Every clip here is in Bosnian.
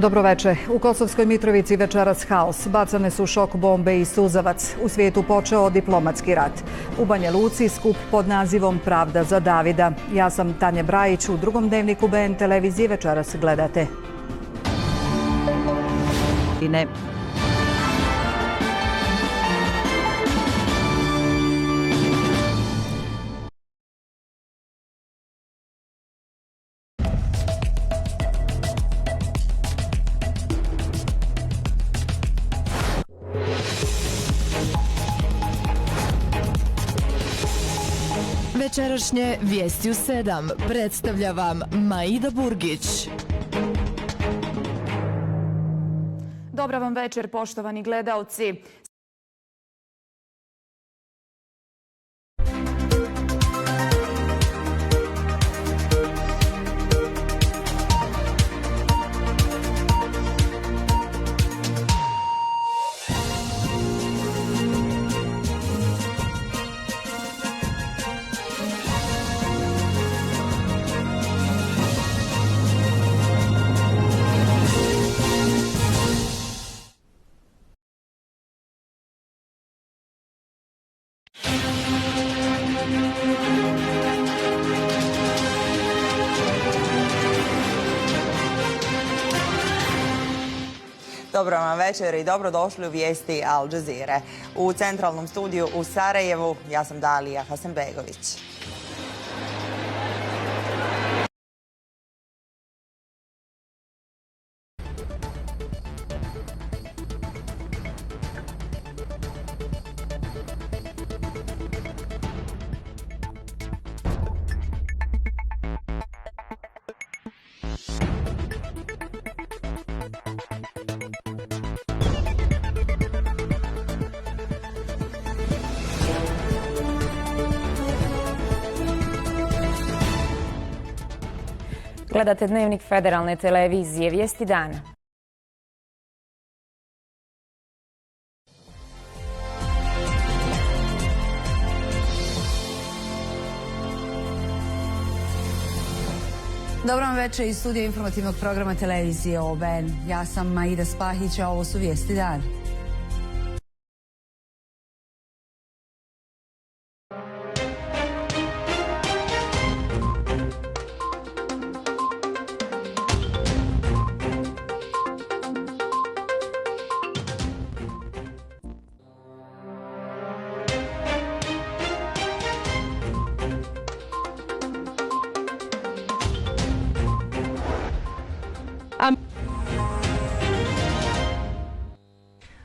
Dobroveče. U Kosovskoj Mitrovici večeras haos. Bacane su šok bombe i suzavac. U svijetu počeo diplomatski rat. U Banja Luci skup pod nazivom Pravda za Davida. Ja sam Tanja Brajić. U drugom dnevniku BN televizije večeras gledate. Večerašnje vijesti u 7 predstavlja vam Maida Burgić. Dobra vam večer, poštovani gledaoci. Dobro vam večer i dobrodošli u vijesti Al Jazeere. U centralnom studiju u Sarajevu ja sam Dalija Hasanbegović. Gledate Dnevnik Federalne televizije. Vijesti dana. Dobro vam večer iz studija informativnog programa televizije OBN. Ja sam Maida Spahić, a ovo su vijesti dana.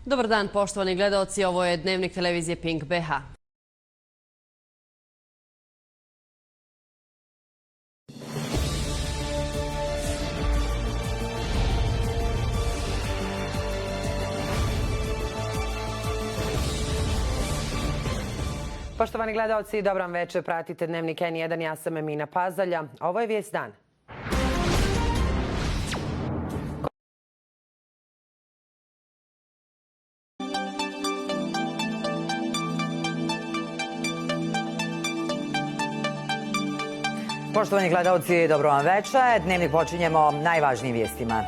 Dobar dan, poštovani gledaoci, ovo je Dnevnik televizije Pink BH. Poštovani gledaoci, dobar vam večer, pratite Dnevnik N1, ja sam Emina Pazalja. Ovo je vijest dana. Poštovani gledalci, dobro vam večer. Dnevnik počinjemo najvažnijim vijestima.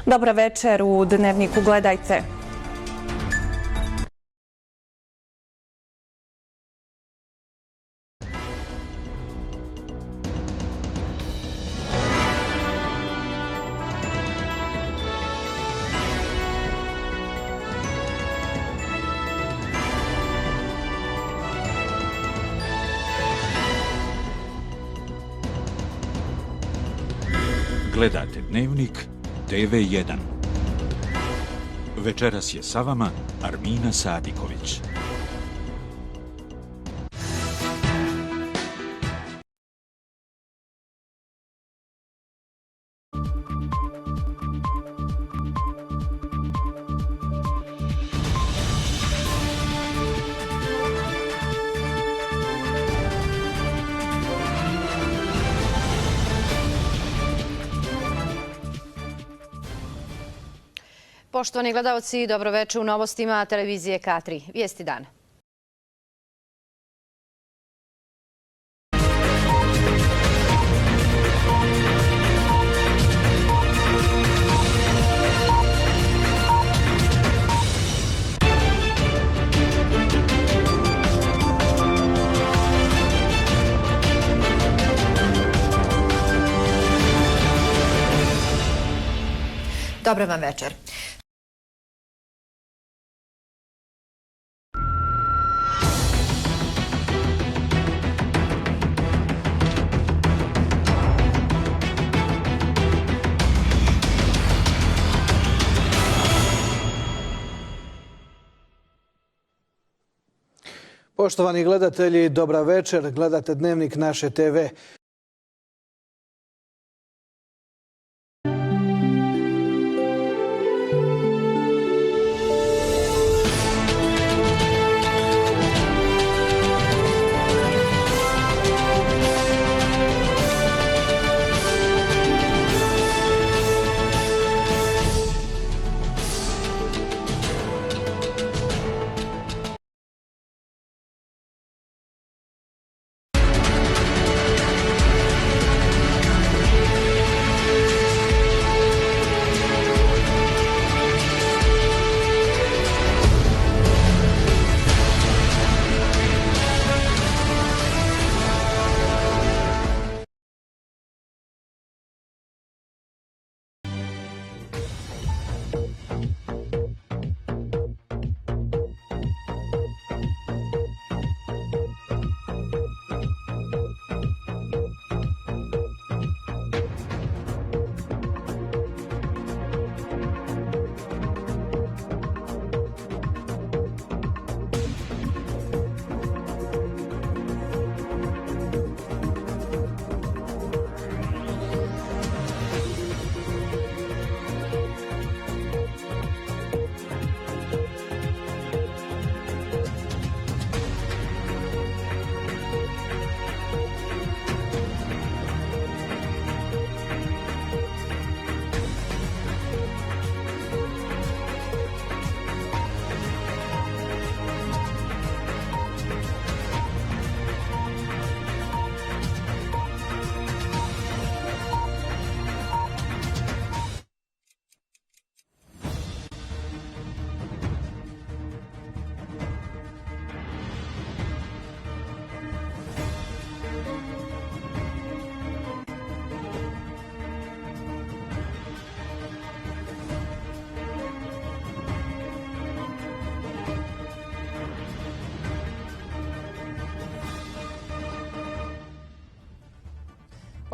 Dobra večer, u Dnevniku gledajte. Gledate Dnevnik TV1. Večeras je sa vama Armina Sadiković. Poštovani gledalci, dobro večer u novostima televizije K3. Vijesti dana. Dobar vam večer. Poštovani gledatelji, dobra večer. Gledate Dnevnik naše TV.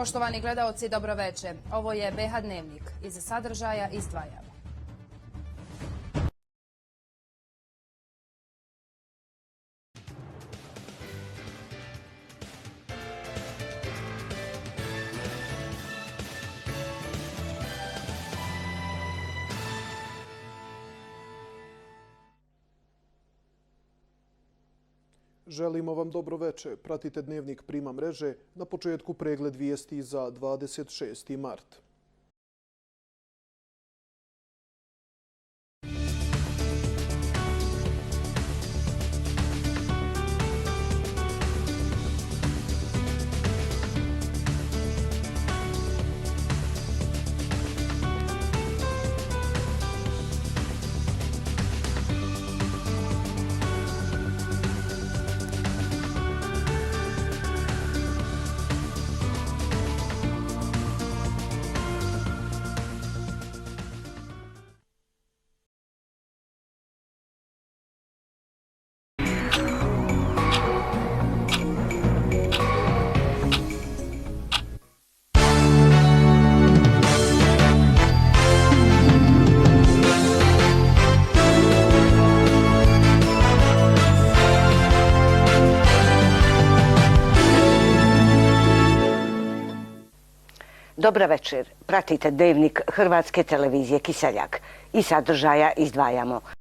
Poštovani gledaoci, dobro večer. Ovo je BH Dnevnik. Iz sadržaja izdvajamo. Želimo vam dobro večer. Pratite Dnevnik Prima mreže. Na početku pregled vijesti za 26. mart. Dobra večer, pratite Dnevnik Hrvatske televizije Kiseljak. I sadržaja izdvajamo.